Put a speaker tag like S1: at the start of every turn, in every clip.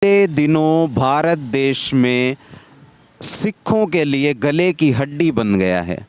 S1: पिछले दिनों भारत देश में सिखों के लिए गले की हड्डी बन गया है।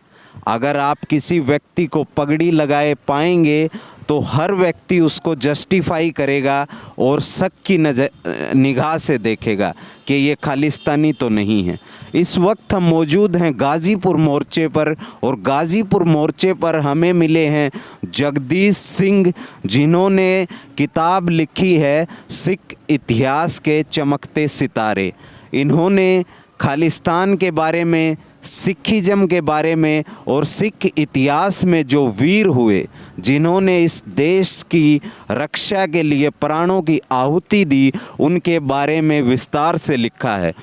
S1: अगर आप किसी व्यक्ति को पगड़ी लगाए पाएंगे तो हर व्यक्ति उसको जस्टिफाई करेगा और शक की निगाह से देखेगा कि ये खालिस्तानी तो नहीं है। इस वक्त हम मौजूद हैं गाज़ीपुर मोर्चे पर और गाज़ीपुर मोर्चे पर हमें मिले हैं जगदीश सिंह, जिन्होंने किताब लिखी है सिख इतिहास के चमकते सितारे। इन्होंने खालिस्तान के बारे में, सिखिज़म के बारे में और सिख इतिहास में जो वीर हुए, जिन्होंने इस देश की रक्षा के लिए प्राणों की आहुति दी, उनके बारे में विस्तार से लिखा है।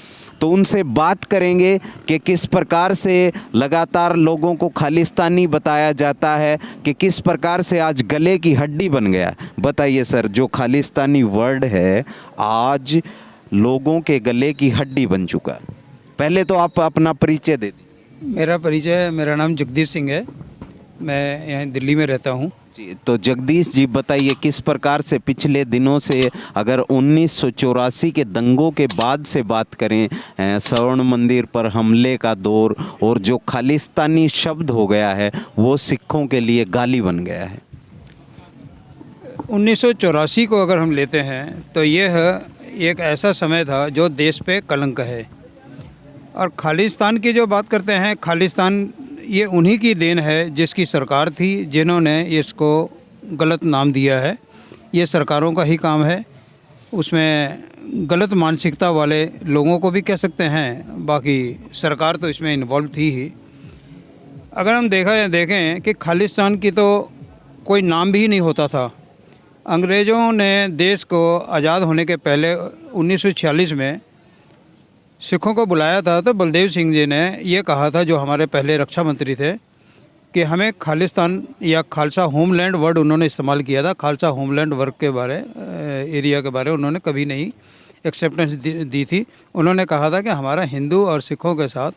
S1: तो उनसे बात करेंगे कि किस प्रकार से लगातार लोगों को खालिस्तानी बताया जाता है, कि किस प्रकार से आज गले की हड्डी बन गया। बताइए सर, जो खालिस्तानी वर्ड है आज लोगों के गले की हड्डी बन चुका है। पहले तो आप अपना परिचय दे दीजिए।
S2: मेरा नाम जगदीश सिंह है। मैं यहाँ दिल्ली में रहता हूँ
S1: जी। तो जगदीश जी बताइए, किस प्रकार से पिछले दिनों से, अगर 1984 के दंगों के बाद से बात करें, स्वर्ण मंदिर पर हमले का दौर और जो खालिस्तानी शब्द हो गया है वो सिखों के लिए गाली बन गया है।
S2: 1984 को अगर हम लेते हैं तो यह एक ऐसा समय था जो देश पे कलंक है। और खालिस्तान की जो बात करते हैं, खालिस्तान ये उन्हीं की देन है जिसकी सरकार थी, जिन्होंने इसको गलत नाम दिया है। ये सरकारों का ही काम है। उसमें गलत मानसिकता वाले लोगों को भी कह सकते हैं, बाकी सरकार तो इसमें इन्वॉल्व थी ही। अगर हम देखें कि खालिस्तान की तो कोई नाम भी नहीं होता था। अंग्रेज़ों ने देश को आज़ाद होने के पहले 1946 में सिखों को बुलाया था, तो बलदेव सिंह जी ने ये कहा था, जो हमारे पहले रक्षा मंत्री थे, कि हमें खालिस्तान या खालसा होमलैंड वर्ड उन्होंने इस्तेमाल किया था। खालसा होमलैंड वर्क के बारे, एरिया के बारे उन्होंने कभी नहीं एक्सेप्टेंस दी थी। उन्होंने कहा था कि हमारा हिंदू और सिखों के साथ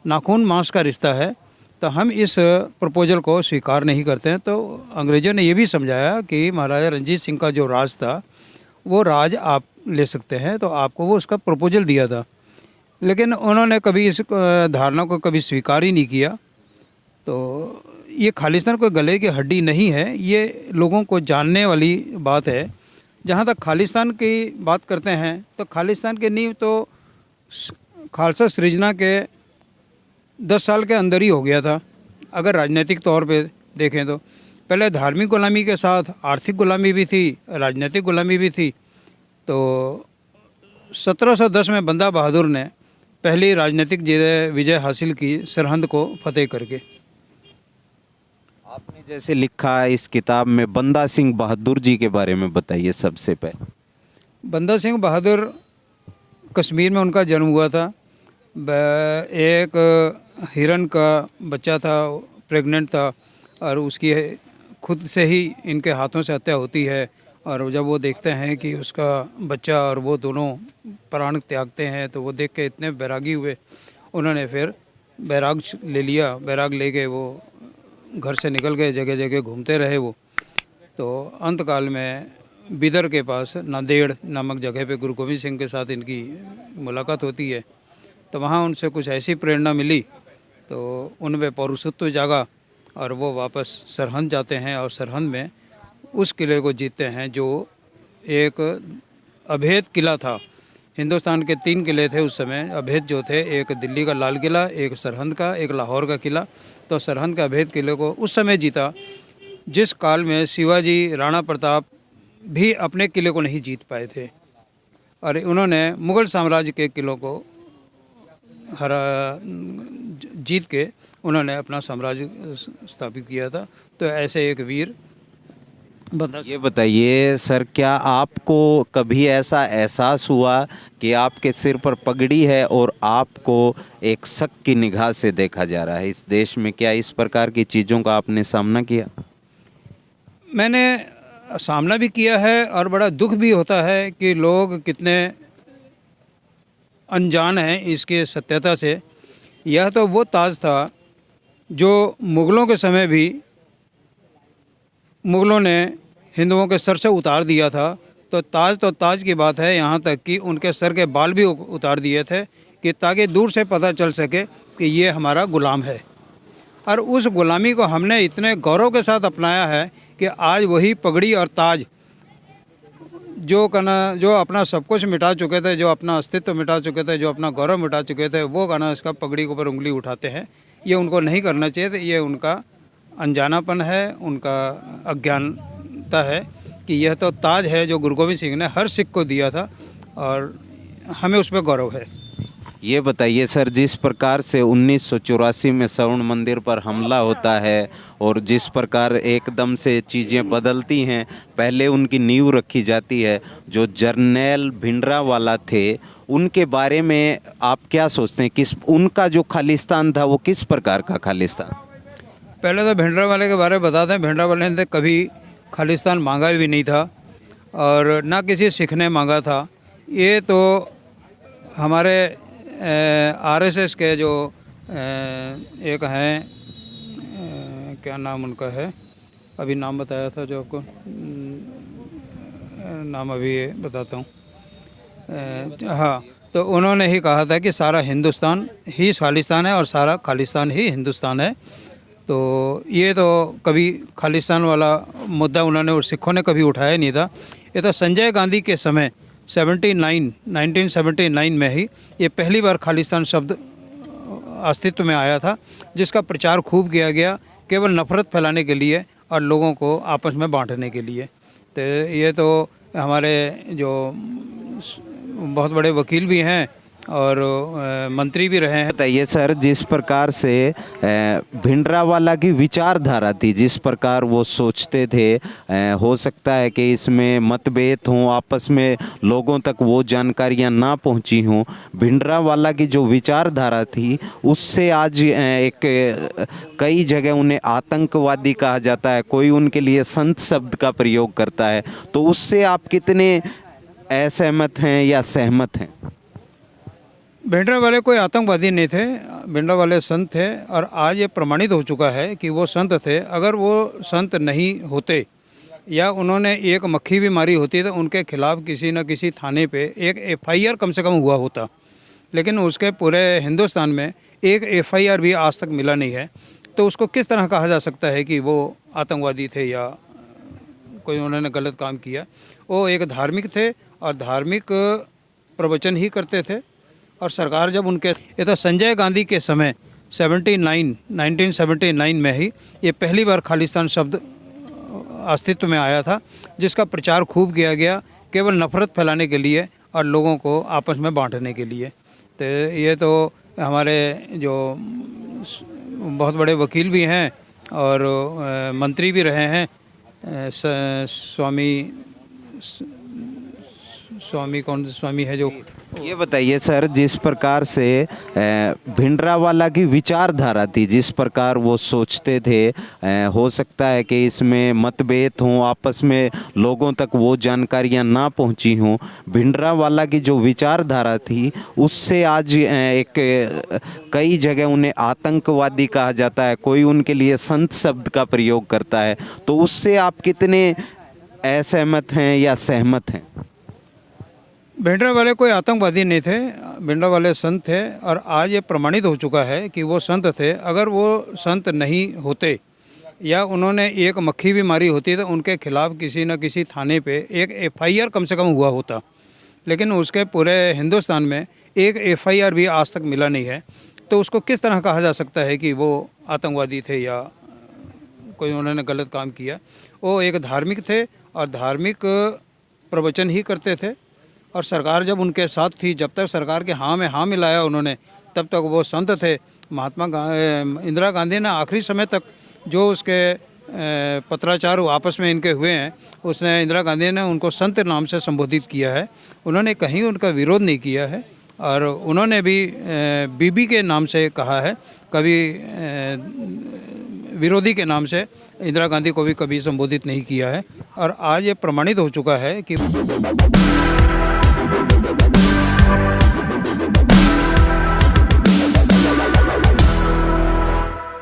S2: नाखून मांस का रिश्ता है, तो हम इस प्रपोजल को स्वीकार नहीं करते हैं। तो अंग्रेज़ों ने ये भी समझाया कि महाराजा रंजीत सिंह का जो राज था वो राज आप ले सकते हैं, तो आपको वो उसका प्रपोजल दिया था। लेकिन उन्होंने कभी इस धारणा को कभी स्वीकार ही नहीं किया। तो ये खालिस्तान कोई गले की हड्डी नहीं है, ये लोगों को जानने वाली बात है। जहाँ तक खालिस्तान की बात करते हैं तो खालिस्तान की नींव तो खालसा सृजना के 10 साल के अंदर ही हो गया था। अगर राजनीतिक तौर पे देखें तो पहले धार्मिक गुलामी के साथ आर्थिक गुलामी भी थी, राजनीतिक गुलामी भी थी। तो 1710 में बंदा बहादुर ने पहली राजनीतिक विजय हासिल की सरहंद को फतेह करके।
S1: आपने जैसे लिखा है इस किताब में, बंदा सिंह बहादुर जी के बारे में बताइए सबसे पहले।
S2: बंदा सिंह बहादुर कश्मीर में उनका जन्म हुआ था। एक हिरन का बच्चा था, प्रेग्नेंट था, और उसकी खुद से ही इनके हाथों से हत्या होती है। और जब वो देखते हैं कि उसका बच्चा और वो दोनों प्राण त्यागते हैं, तो वो देख के इतने बैरागी हुए, उन्होंने फिर बैराग ले लिया। बैराग लेके वो घर से निकल गए, जगह जगह घूमते रहे वो। तो अंतकाल में बिदर के पास नांदेड़ नामक जगह पे गुरु गोविंद सिंह के साथ इनकी मुलाकात होती है। तो वहाँ उनसे कुछ ऐसी प्रेरणा मिली, तो उनमें पौरुषत्व जागा और वो वापस सरहंद जाते हैं और सरहंद में उस किले को जीतते हैं जो एक अभेद किला था। हिंदुस्तान के 3 किले थे उस समय अभेद जो थे, एक दिल्ली का लाल किला, एक सरहंद का, एक लाहौर का किला। तो सरहंद का अभेद किले को उस समय जीता जिस काल में शिवाजी, राणा प्रताप भी अपने किले को नहीं जीत पाए थे। और उन्होंने मुग़ल साम्राज्य के किलों को जीत के उन्होंने अपना साम्राज्य स्थापित किया था। तो ऐसे एक वीर।
S1: ये बताइए सर, क्या आपको कभी ऐसा एहसास हुआ कि आपके सिर पर पगड़ी है और आपको एक शक की निगाह से देखा जा रहा है इस देश में? क्या इस प्रकार की चीज़ों का आपने सामना किया?
S2: मैंने सामना भी किया है और बड़ा दुख भी होता है कि लोग कितने अनजान हैं इसके सत्यता से। यह तो वो ताज था जो मुग़लों के समय भी मुग़लों ने हिंदुओं के सर से उतार दिया था। तो ताज की बात है, यहाँ तक कि उनके सर के बाल भी उतार दिए थे कि ताकि दूर से पता चल सके कि ये हमारा गुलाम है। और उस गुलामी को हमने इतने गौरव के साथ अपनाया है कि आज वही पगड़ी और ताज जो अपना सब कुछ मिटा चुके थे, जो अपना अस्तित्व मिटा चुके थे, जो अपना गौरव मिटा चुके थे, वो इसका पगड़ी के ऊपर उंगली उठाते हैं। ये उनको नहीं करना चाहिए था। ये उनका अनजानापन है, उनका अज्ञानता है कि यह तो ताज है जो गुरु गोविंद सिंह ने हर सिख को दिया था और हमें उस पर गौरव है।
S1: ये बताइए सर, जिस प्रकार से 1984 में स्वर्ण मंदिर पर हमला होता है और जिस प्रकार एकदम से चीज़ें बदलती हैं, पहले उनकी नींव रखी जाती है, जो जर्नैल भिंडरावाला थे उनके बारे में आप क्या सोचते हैं? किस उनका जो खालिस्तान था वो किस प्रकार का खालिस्तान?
S2: पहले तो भिंडरावाले के बारे में बताते हैं। भिंडरावाले ने कभी खालिस्तान मांगा भी नहीं था और ना किसी सिख ने मांगा था। ये तो हमारे आरएसएस के जो एक हैं, क्या नाम उनका है, अभी नाम बताया था जो आपको, नाम अभी बताता हूँ। हाँ, तो उन्होंने ही कहा था कि सारा हिंदुस्तान ही खालिस्तान है और सारा खालिस्तान ही हिंदुस्तान है। तो ये तो कभी खालिस्तान वाला मुद्दा उन्होंने और सिखों ने कभी उठाया नहीं था। ये तो संजय गांधी के समय 1979 में ही ये पहली बार खालिस्तान शब्द अस्तित्व में आया था, जिसका प्रचार खूब किया गया केवल नफ़रत फैलाने के लिए और लोगों को आपस में बांटने के लिए। तो ये तो हमारे जो बहुत बड़े वकील भी हैं और मंत्री भी रहे हैं।
S1: बताइए सर, जिस प्रकार से भिंडरावाला की विचारधारा थी, जिस प्रकार वो सोचते थे, हो सकता है कि इसमें मतभेद हों, आपस में लोगों तक वो जानकारियां ना पहुंची हों। भिंडरावाला की जो विचारधारा थी उससे आज कई जगह उन्हें आतंकवादी कहा जाता है, कोई उनके लिए संत शब्द का प्रयोग करता है। तो उससे आप कितने असहमत हैं या सहमत हैं?
S2: भिंडरावाले कोई आतंकवादी नहीं थे, भिंडरावाले संत थे और आज ये प्रमाणित हो चुका है कि वो संत थे। अगर वो संत नहीं होते या उन्होंने एक मक्खी भी मारी होती तो उनके खिलाफ किसी न किसी थाने पे एक एफआईआर कम से कम हुआ होता, लेकिन उसके पूरे हिंदुस्तान में एक एफआईआर भी आज तक मिला नहीं है। तो उसको किस तरह कहा जा सकता है कि वो आतंकवादी थे या कोई उन्होंने गलत काम किया? वो एक धार्मिक थे और धार्मिक प्रवचन ही करते थे। और सरकार जब उनके, ये तो संजय गांधी के समय 1979 में ही ये पहली बार खालिस्तान शब्द अस्तित्व में आया था, जिसका प्रचार खूब किया गया केवल नफ़रत फैलाने के लिए और लोगों को आपस में बांटने के लिए। तो ये तो हमारे जो बहुत बड़े वकील भी हैं और मंत्री भी रहे हैं, स्वामी है जो।
S1: ये बताइए सर, जिस प्रकार से भिंडरावाला की विचारधारा थी, जिस प्रकार वो सोचते थे, हो सकता है कि इसमें मतभेद हों, आपस में लोगों तक वो जानकारियां ना पहुंची हों। भिंडरावाला की जो विचारधारा थी उससे आज कई जगह उन्हें आतंकवादी कहा जाता है, कोई उनके लिए संत शब्द का प्रयोग करता है। तो उससे आप कितने असहमत हैं या सहमत हैं?
S2: भिंडरावाले कोई आतंकवादी नहीं थे, भिंडरावाले संत थे और आज ये प्रमाणित हो चुका है कि वो संत थे। अगर वो संत नहीं होते या उन्होंने एक मक्खी भी मारी होती तो उनके खिलाफ किसी न किसी थाने पे एक एफआईआर कम से कम हुआ होता, लेकिन उसके पूरे हिंदुस्तान में एक एफआईआर भी आज तक मिला नहीं है। तो उसको किस तरह कहा जा सकता है कि वो आतंकवादी थे या कोई उन्होंने गलत काम किया? वो एक धार्मिक थे और धार्मिक प्रवचन ही करते थे और सरकार जब उनके साथ थी, जब तक सरकार के हाँ में हाँ मिलाया उन्होंने, तब तक वो संत थे। इंदिरा गांधी ने आखिरी समय तक जो उसके पत्राचार आपस में इनके हुए हैं, उसने इंदिरा गांधी ने उनको संत नाम से संबोधित किया है। उन्होंने कहीं उनका विरोध नहीं किया है और उन्होंने भी बीबी के नाम से कहा है, कभी विरोधी के नाम से इंदिरा गांधी को भी कभी संबोधित नहीं किया है। और आज ये प्रमाणित हो चुका है कि